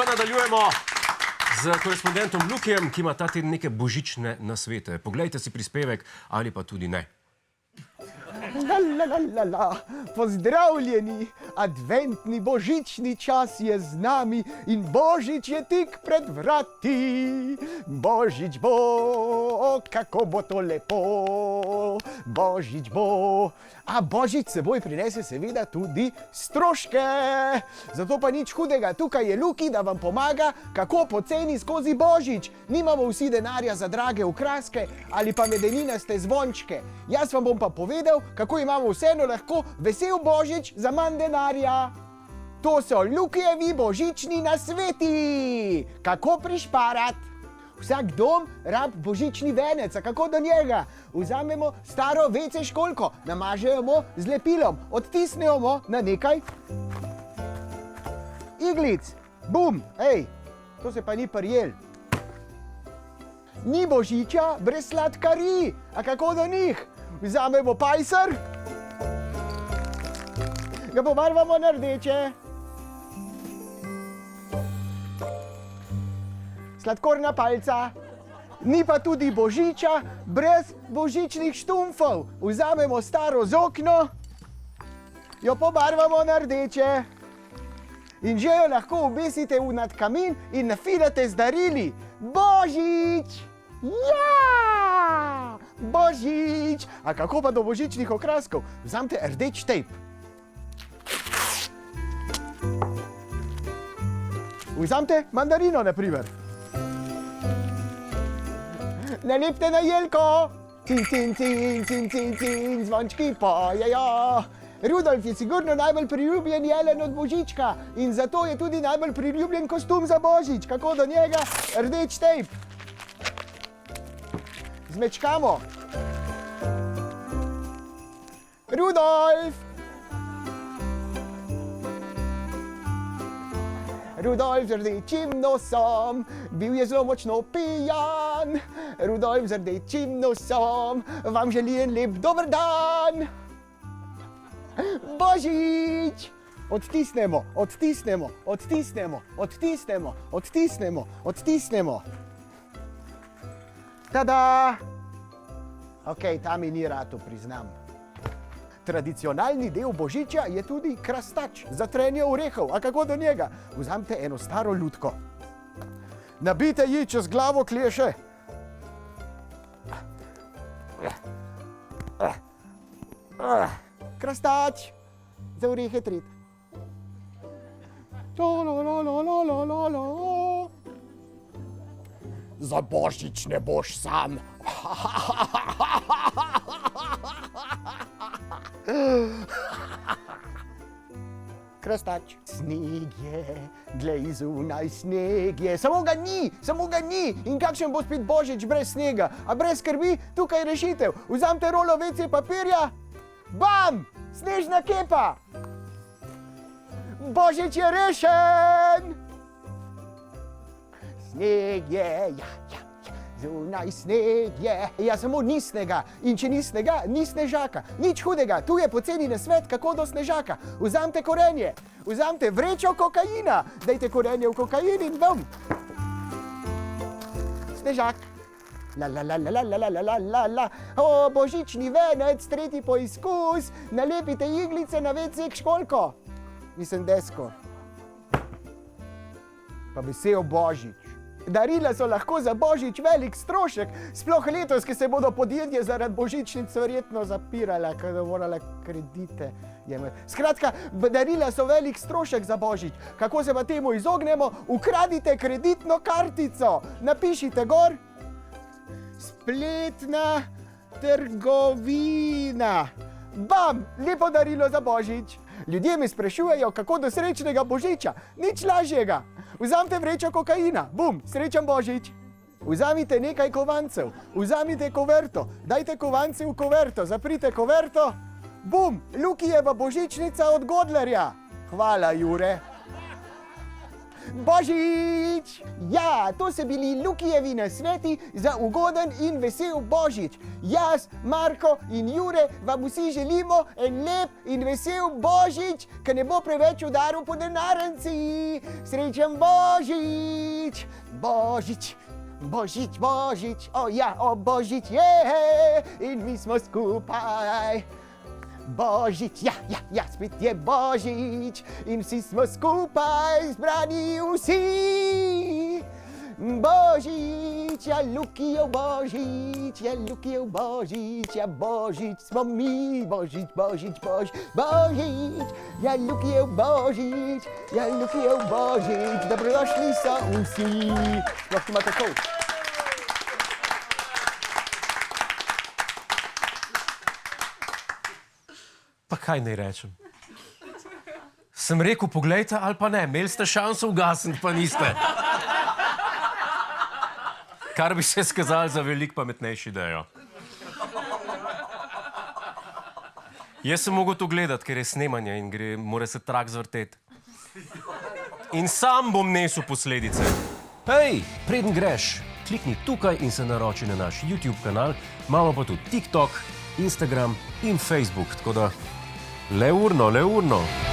pa nadaljujemo z korespondentom Lukijem, ki ima ta teden neke božične nasvete. Poglejte si prispevek ali pa tudi ne. Pozdravljeni, adventni božični čas je z nami in božič je tik pred vrati. Božič bo, kako bo to lepo, božič bo. A božič seboj prinese seveda tudi stroške. Zato pa nič hudega, tukaj je Luki, da vam pomaga, kako poceni skozi božič. Nimamo vsi denarja za drage okraske ali pa medeninaste zvončke. Jaz vam bom pa povedal, kako imamo vseeno lahko vesel božič za manj denarja. To so Lukijevi božični nasveti. Kako prišparati? Vsak dom rab božični venec, a kako do njega? Vzamemo staro WC školjko, namažemo z lepilom, odtisnemo na nekaj iglic. Bum, ej, to se pa ni prijel. Ni božiča brez sladkarij, a kako do njih? Vzamemo pajser, ga pobarvamo na rdeče. Sladkorna palca. Ni pa tudi božiča brez božičnih štumfov. Vzamemo staro zokno, jo pobarvamo na rdeče in že jo lahko obesite nad kamin in nafilate z darili. Božič! Ja! Božič! A kako pa do božičnih okraskov? Vzamite rdeč tejp. Vzamite mandarino, na primer. Nalepite na jelko. Cin, cin, cin, cin, cin, cin, zvončki pojejo. Rudolf je sigurno najbolj priljubljen jelen od božička in zato je tudi najbolj priljubljen kostum za božič. Kako do njega? Rdeč tejp. Zmečkamo. Rudolf! Rudolf z rdečim nosom, bil je zelo močno pijan. Rudolf z rdečim nosom, vam želi en lep dober dan. Božič! Odtisnemo, odtisnemo, odtisnemo, odtisnemo, odtisnemo, odtisnemo. Tada! Okej, ta mi ni rado, priznam. Tradicionalni del božiča je tudi krastač za trenje orehov. A kako do njega? Vzamite eno staro lutko. Nabijte ji čez glavo kleše. Krastač za orehe trit. Za božič ne boš sam. Krastač. Sneg je, glej zunaj, sneg je. Samo ga ni. In kakšen bo spet božič brez snega? A brez skrbi, tukaj je rešitev. Vzamite rolo WC papirja. Bam! Snežna kepa. Božič je rešen. Sneg je, ja. Zunaj sneg je, ja, samo ni snega. In če ni snega, ni snežaka. Nič hudega, tu je poceni nasvet, kako do snežaka. Vzamite korenje, vzamite vrečo kokaina, dajte korenje v kokain in bom. Snežak. La. O, božični venec, tretji poizkus, nalepite iglice na WC školjko. Mislim, desko. Pa vesel božič. Darila so lahko za božič velik strošek, sploh letos, ki se bodo podjetja zaradi božičnic verjetno zapirala, ker bodo morala kredite jemati. Skratka, darila so velik strošek za božič. Kako se pa temu izognemo? Ukradite kreditno kartico. Napišite gor. Spletna trgovina. Bam! Lepo darilo za božič. Ljudje me sprašujejo, kako do srečnega božiča. Nič lažjega. Vzamite vrečo kokaina, bum, srečen božič. Vzamite nekaj kovancev, vzamite koverto, dajte kovance v koverto, zaprite koverto, bum, Lukijeva božičnica od Godlerja. Hvala, Jure. Božič! Ja, to so bili Lukijevi nasveti za ugoden in vesel Božič. Jaz, Marko in Jure vam vsi želimo en lep in vesel Božič, ki ne bo preveč udaril po denarnici. Srečen Božič! Božič! Božič, Božič, Božič je in mi smo skupaj. Božič, ja, spet je Božič in vsi smo skupaj zbrani vsi. Božič, ja, Lukijev Božič, ja, Lukijev Božič, ja, Božič smo mi, Božič, Božič, Božič, Božič, ja, Lukijev Božič, ja, Lukijev Božič, dobrodošli so vsi. Sploh ima tako. Pa kaj naj rečem? Sem rekel, poglejte ali pa ne, imeli ste šanso ugasniti, pa niste. Kar bi se skazali za veliko pametnejšo idejo. Jaz sem mogel to gledati, ker je snemanje in mora se trak zvrteti. In sam bom nesel posledice. Hej, preden greš, klikni tukaj in se naroči na naš YouTube kanal. Imamo pa tudi TikTok, Instagram in Facebook, tako da le urno.